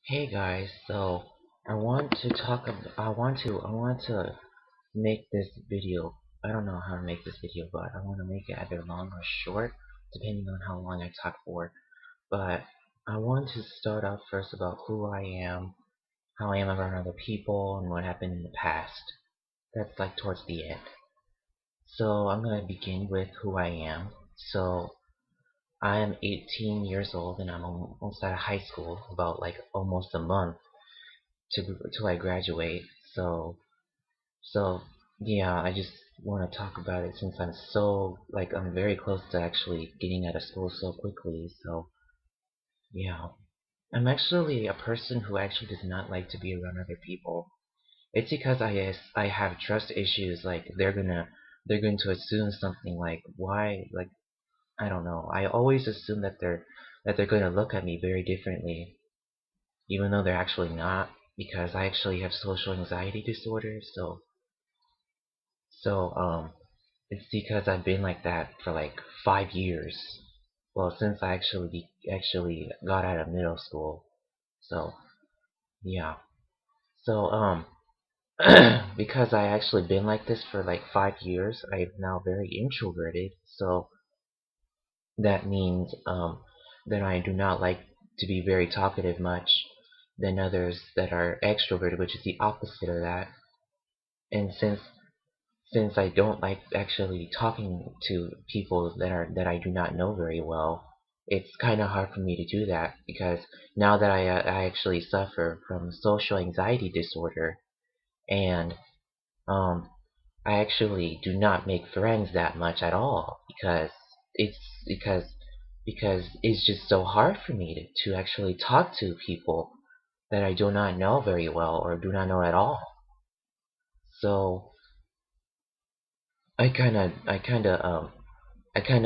Hey guys, so I want to talk about, I want to make this video. I don't know how to make this video, but I want to make it either long or short, depending on how long I talk for. But I want to start out first about who I am, how I am around other people, and what happened in the past. That's like towards the end. So I'm gonna begin with who I am. So I am 18 years old and I'm almost out of high school, about like almost a month till I graduate. So yeah, I just want to talk about it since I'm very close to actually getting out of school so quickly. So yeah, I'm actually a person who actually does not like to be around other people. It's because I have trust issues. Like they're going to assume something like why like I don't know. I always assume that they're going to look at me very differently, even though they're actually not, because I actually have social anxiety disorder. So it's because I've been like that for like 5 years. Well, since I actually got out of middle school. So yeah. So because I actually been like this for like 5 years, I'm now very introverted. So that means that I do not like to be very talkative much than others that are extroverted, which is the opposite of that. And since I don't like actually talking to people that I do not know very well, it's kind of hard for me to do that because now that I actually suffer from social anxiety disorder, and um I actually do not make friends that much at all it's because because it's just so hard for me to actually talk to people that I do not know very well or do not know at all. So I kind of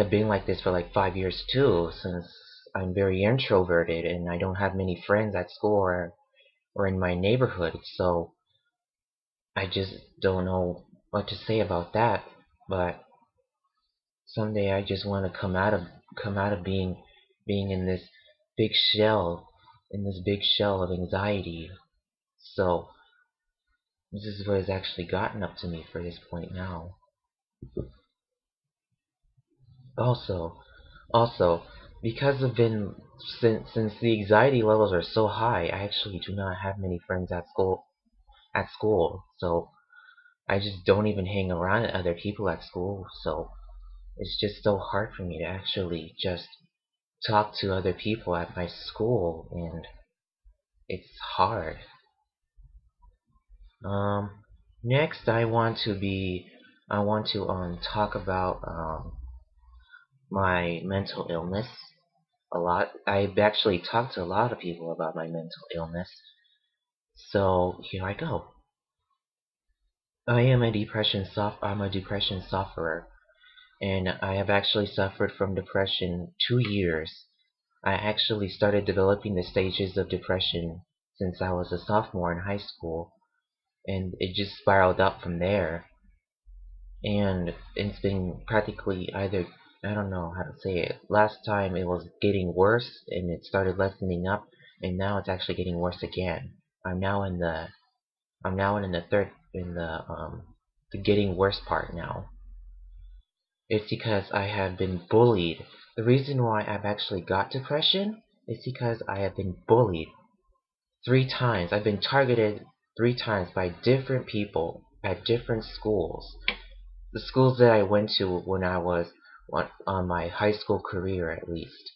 been like this for like 5 years too, since I'm very introverted and I don't have many friends at school or in my neighborhood. So I just don't know what to say about that. But someday I just want to come out of being in this big shell big shell of anxiety. So this is what has actually gotten up to me for this point now. Also, also, because of been since the anxiety levels are so high, I actually do not have many friends at school. So I just don't even hang around other people at school. So it's just so hard for me to actually just talk to other people at my school, and it's hard. Um, Next, I want to talk about my mental illness a lot. I've actually talked to a lot of people about my mental illness. So here I go. I'm a depression sufferer, and I have actually suffered from depression 2 years. I actually started developing the stages of depression since I was a sophomore in high school, and it just spiraled up from there. And it's been practically either, I don't know how to say it. Last time it was getting worse and it started lessening up, and now it's actually getting worse again. I'm now in the third in the getting worse part now. It's because I have been bullied. The reason why I've actually got depression is because I have been bullied 3 times. I've been targeted 3 times by different people at different schools. The schools that I went to when I was on my high school career, at least.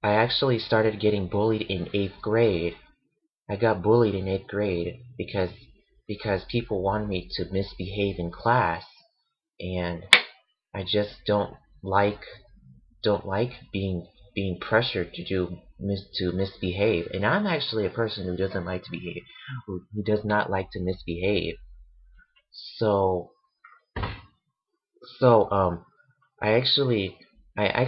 I actually started getting bullied in 8th grade. I got bullied in 8th grade because people wanted me to misbehave in class, and I just don't like being pressured to misbehave. And I'm actually a person who doesn't like to behave, who does not like to misbehave. So so I actually I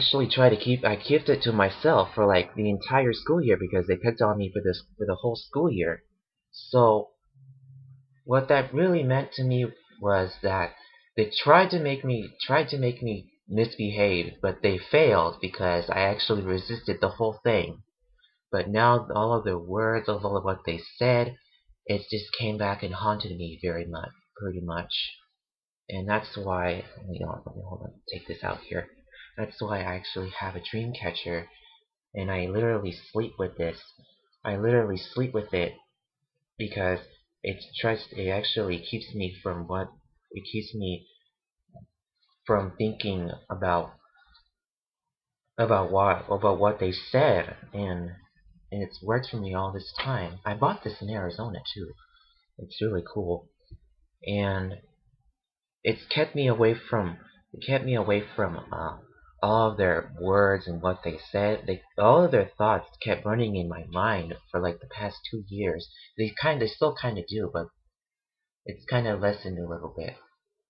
kept it to myself for like the entire school year because they picked on me for the whole school year. So what that really meant to me was that they tried to make me misbehave, but they failed because I actually resisted the whole thing. But now all of their words, all of what they said, it just came back and haunted me very much, pretty much. And that's why, let me hold on, take this out here. That's why I actually have a dream catcher, and I literally sleep with this. I literally sleep with it because it actually keeps me from thinking about what they said, and it's worked for me all this time. I bought this in Arizona too. It's really cool, and it's kept me away from all of their words and what they said. All of their thoughts kept running in my mind for like the past 2 years. They still kind of do, but it's kind of lessened a little bit.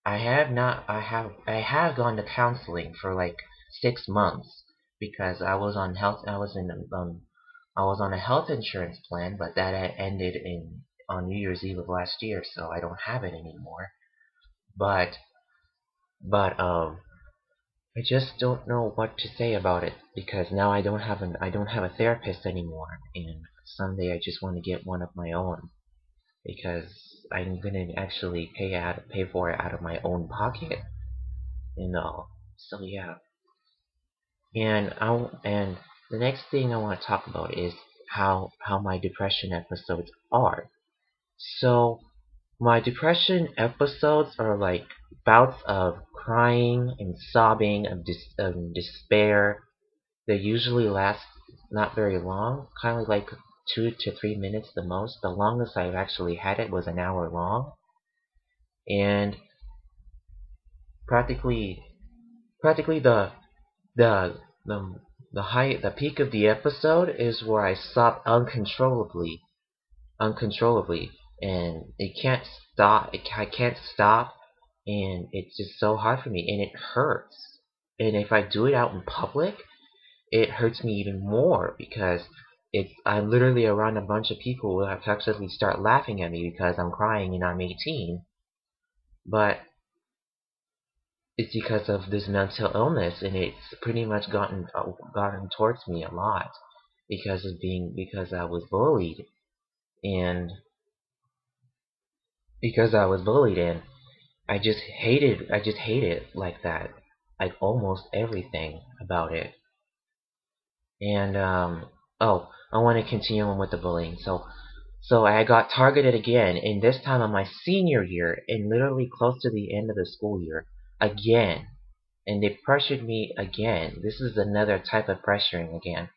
I have gone to counseling for like 6 months because I was on a health insurance plan, but that had ended on New Year's Eve of last year, so I don't have it anymore. But I just don't know what to say about it because now I don't have a therapist anymore, and someday I just want to get one of my own because I'm gonna actually pay for it out of my own pocket, So yeah, and the next thing I want to talk about is how my depression episodes are. So my depression episodes are like bouts of crying and sobbing of despair. They usually last not very long, kind of like 2 to 3 minutes the most. The longest I've actually had it was an hour long, and practically practically the the peak of the episode is where I stop uncontrollably, and it can't stop. I can't stop, and it's just so hard for me, and it hurts. And if I do it out in public, it hurts me even more because I'm literally around a bunch of people who have actually start laughing at me because I'm crying and I'm 18. But it's because of this mental illness, and it's pretty much gotten towards me a lot because I was bullied, and I just hated like that, like almost everything about it. And oh, I want to continue on with the bullying. So I got targeted again, and this time on my senior year, and literally close to the end of the school year, again. And they pressured me again. This is another type of pressuring again.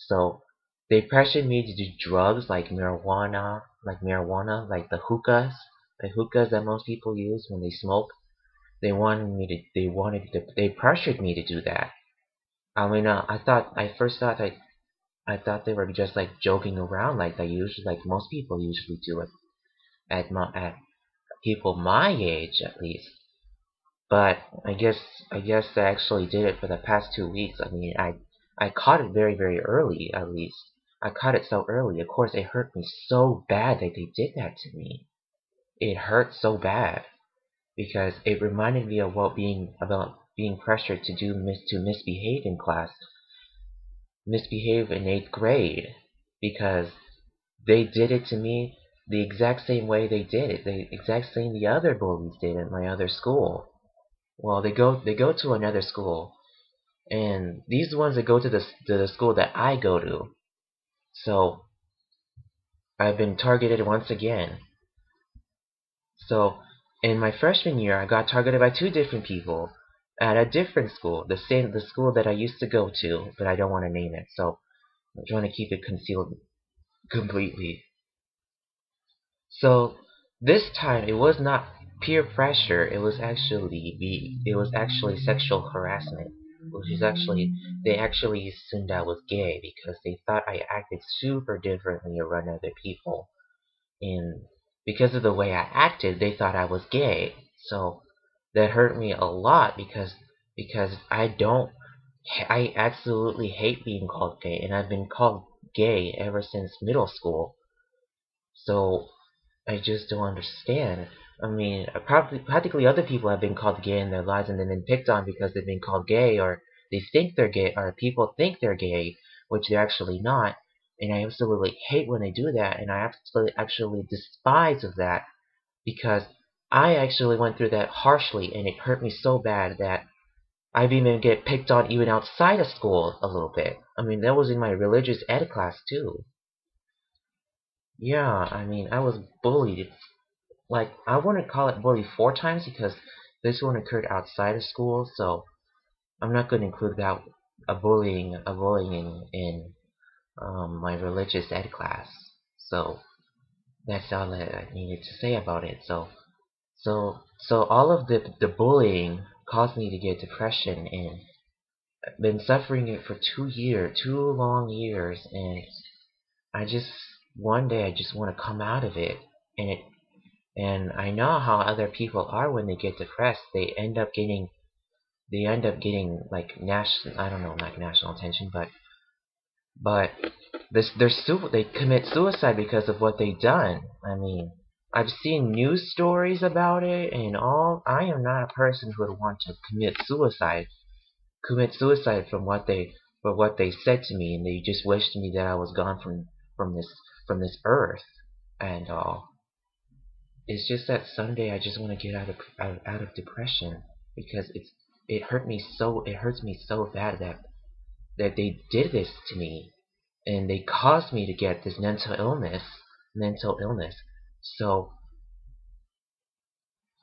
So they pressured me to do drugs like marijuana, like the hookahs that most people use when they smoke. They pressured me to do that. I mean, I first thought I thought they were just like joking around like most people usually do it at people my age at least. But I guess I actually did it for the past 2 weeks. I mean, I caught it very early at least. I caught it so early. Of course, it hurt me so bad that they did that to me. It hurt so bad because it reminded me of about being pressured to misbehave in class, misbehave in 8th grade, because they did it to me the exact same way the exact same the other bullies did at my other school. Well, they go to another school, and these ones that go to the school that I go to. So I've been targeted once again. So in my freshman year, I got targeted by 2 different people at a different school, the school that I used to go to, but I don't want to name it. So I'm trying to keep it concealed completely. So this time it was not peer pressure, it was actually sexual harassment, which is actually they actually assumed I was gay because they thought I acted super differently around other people, and because of the way I acted, they thought I was gay. So that hurt me a lot because I absolutely hate being called gay, and I've been called gay ever since middle school. So I just don't understand. I mean, practically other people have been called gay in their lives and they've been picked on because they've been called gay, or they think they're gay, or people think they're gay, which they're actually not. and I absolutely hate when they do that, and I actually despise of that because I actually went through that harshly, and it hurt me so bad that I've even get picked on even outside of school a little bit. I mean, that was in my religious ed class too. Yeah, I mean, I was bullied. Like, I wouldn't call it bully 4 times because this one occurred outside of school, so I'm not going to include that a bullying in my religious ed class. So that's all that I needed to say about it. So all of the bullying caused me to get depression, and I've been suffering it for 2 years, 2 long years, and I just one day I just want to come out of it, and it and I know how other people are when they get depressed. They end up getting like national, I don't know, like national attention, but they commit suicide because of what they've done. I mean, I've seen news stories about it and all. I am not a person who would want to commit suicide for what they said to me, and they just wished me that I was gone from this from this earth and all. It's just that someday I just want to get out of depression because it hurts me so bad that they did this to me, and they caused me to get this mental illness. So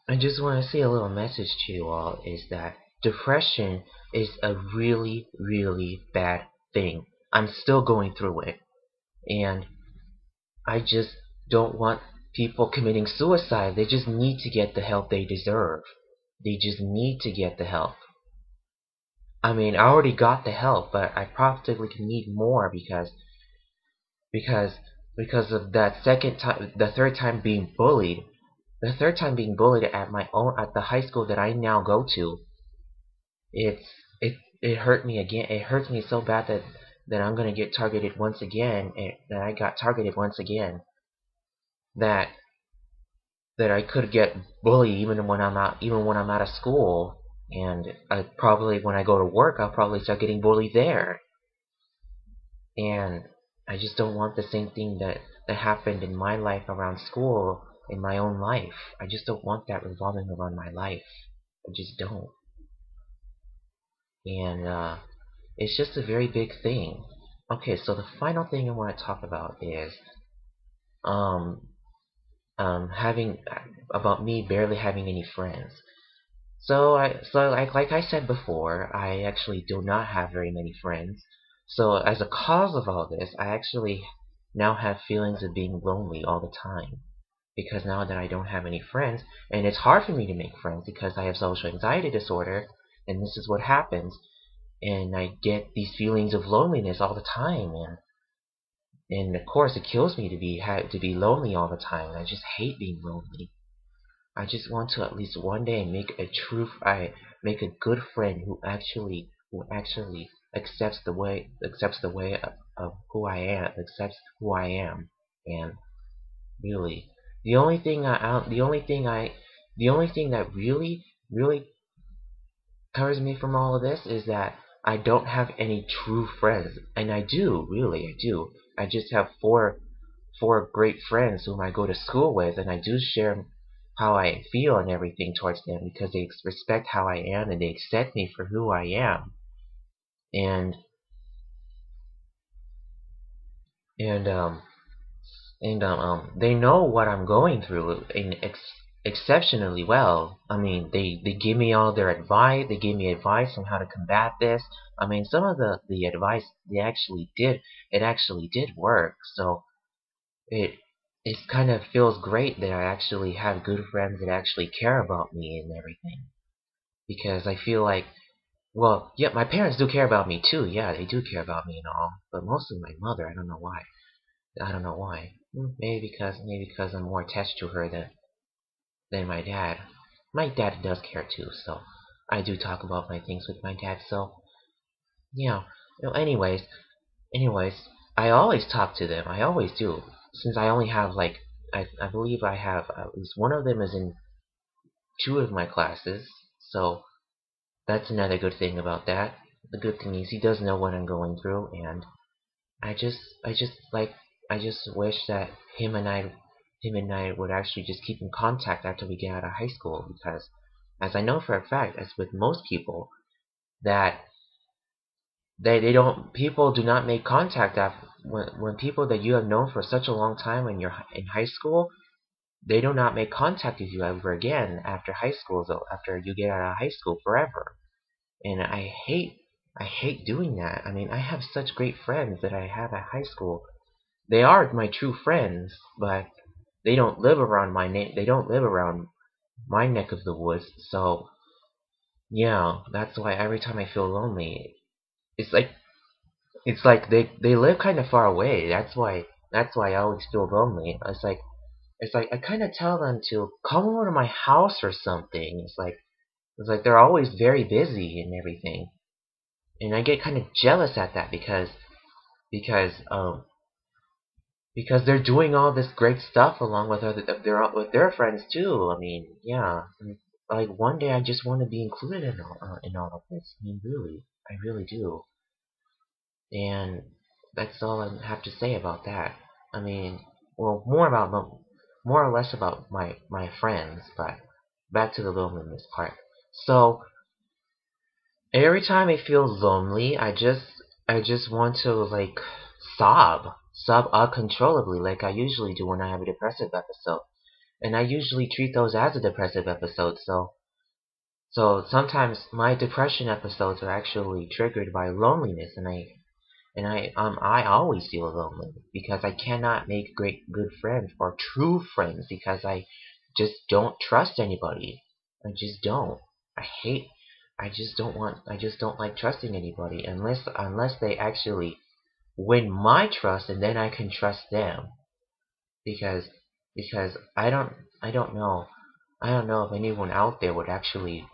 I just want to say a little message to you all is that depression is a really, really bad thing. I'm still going through it, and I just don't want people committing suicide. They just need to get the help they deserve. They just need to get the help. I mean, I already got the help, but I probably need more because because of that second time, the third time being bullied. The third time being bullied at the high school that I now go to. It's it hurt me again. It hurts me so bad that I'm gonna get targeted once again. That I got targeted once again. That that I could get bullied even when I'm out of school, and I probably when I go to work I'll probably start getting bullied there. And I just don't want the same thing that happened in my life around school in my own life. I just don't want that revolving around my life. I just don't. And it's just a very big thing. Okay, so the final thing I want to talk about is um having about me barely having any friends. Like I said before, I actually do not have very many friends. So as a cause of all this, I actually now have feelings of being lonely all the time. Because now that I don't have any friends, and it's hard for me to make friends because I have social anxiety disorder, and this is what happens, and I get these feelings of loneliness all the time, and of course it kills me to be lonely all the time, and I just hate being lonely. I just want to at least one day make a good friend who actually accepts the way of who I am, accepts who I am, and really the only thing that really covers me from all of this is that I don't have any true friends, and I do. I just have four great friends whom I go to school with, and I do share how I feel and everything towards them because they respect how I am and they accept me for who I am. And and they know what I'm going through exceptionally well. I mean, they give me all their advice. They gave me advice on how to combat this. I mean, some of the advice it actually did work. So it it kind of feels great that I actually have good friends that actually care about me and everything. Because I feel like, well, yeah, my parents do care about me too. Yeah, they do care about me and all. But mostly my mother. I don't know why. I don't know why. Maybe because I'm more attached to her than my dad. My dad does care too, so I do talk about my things with my dad. So yeah. Anyways, I always talk to them. I always do. Since I only have like I believe I have at least one of them is in 2 of my classes. So that's another good thing about that. The good thing is he does know what I'm going through, I just I just like I just wish that him and I would actually just keep in contact after we get out of high school, because as I know for a fact, as with most people, that they don't people do not make contact after when people that you have known for such a long time when you're in high school, they do not make contact with you ever again after high school, though, after you get out of high school forever. And I hate doing that. I mean, I have such great friends that I have at high school. They are my true friends, but they don't live around my neck of the woods. So yeah, that's why every time I feel lonely, it's like they live kind of far away. That's why I always feel lonely. It's like I kind of tell them to come over to my house or something. It's like they're always very busy and everything, and I get kind of jealous at that because um because they're doing all this great stuff along with with their friends too. I mean, yeah, like one day I just want to be included in all of this. I mean, really, I really do, and that's all I have to say about that. I mean, well, more or less about my friends, but back to the loneliness part. So every time I feel lonely, I just want to like sob uncontrollably, like I usually do when I have a depressive episode. And I usually treat those as a depressive episode, so sometimes my depression episodes are actually triggered by loneliness, I always feel lonely because I cannot make good friends or true friends because I just don't trust anybody. I just don't. I hate I just don't like trusting anybody unless they actually win my trust, and then I can trust them, because I don't know if anyone out there would actually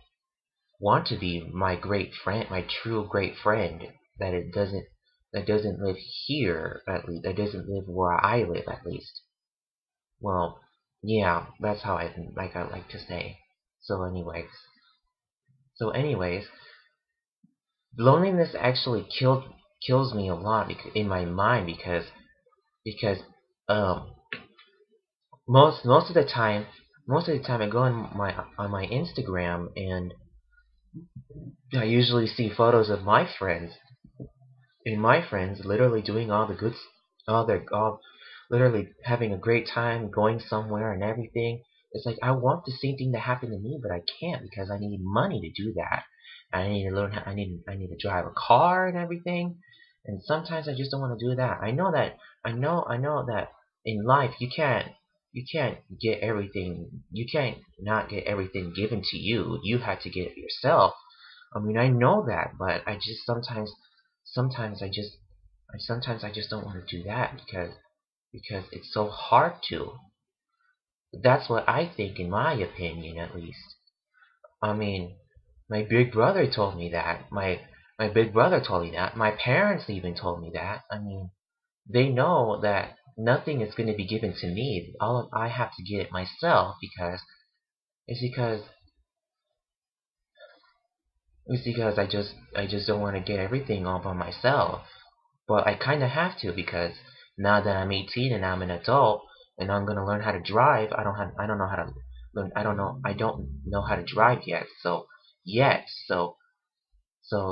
want to be my great friend, my true great friend, that it doesn't that doesn't live here, at least that doesn't live where I live, at least. Well, yeah, that's how I like to say. So anyways, so anyways, loneliness actually kills me a lot in my mind, because um most of the time I go on my Instagram, and I usually see photos of my friends literally doing all the good, all literally having a great time, going somewhere and everything. It's like I want the same thing to happen to me, but I can't because I need money to do that. I need to learn how, I need to drive a car and everything. And sometimes I just don't want to do that. I know that in life you can't get everything. You can't not get everything given to you. You have to get it yourself. I mean, I know that, but I just sometimes sometimes I just don't want to do that because it's so hard to. That's what I think, in my opinion, at least. I mean, my big brother told me that. My big brother told me that. My parents even told me that. I mean, they know that nothing is going to be given to me. I have to get it myself, it's because because I just don't want to get everything all by myself. But I kind of have to, because now that I'm 18 and I'm an adult and I'm gonna learn how to drive, I don't know how to learn. I don't know how to drive yet. So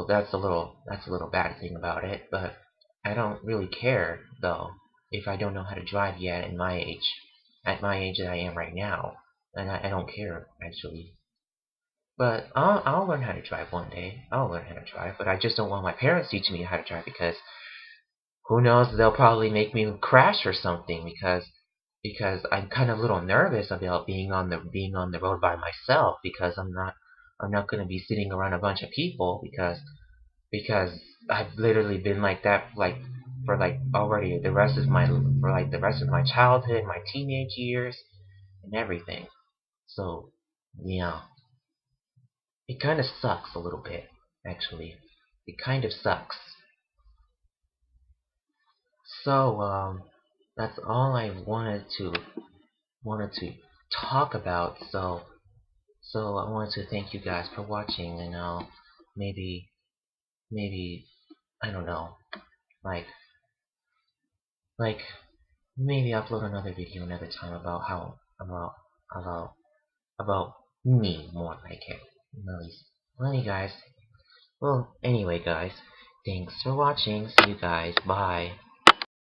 that's a little bad thing about it. But I don't really care though if I don't know how to drive yet at my age that I am right now, and I don't care actually. But I'll learn how to drive one day. I'll learn how to drive, but I just don't want my parents teaching me how to drive, because who knows, they'll probably make me crash or something, because I'm kind of a little nervous about being on the road by myself, because I'm not going to be sitting around a bunch of people, because I've literally been like that for like already the rest of my childhood, my teenage years, and everything. So yeah, it kind of sucks a little bit, actually. It kind of sucks. So that's all I wanted to talk about. So I wanted to thank you guys for watching, and maybe maybe I don't know, like Like, maybe upload another video another time about how about about me more like it. Love you guys. Well, anyway, guys, thanks for watching. See you guys. Bye.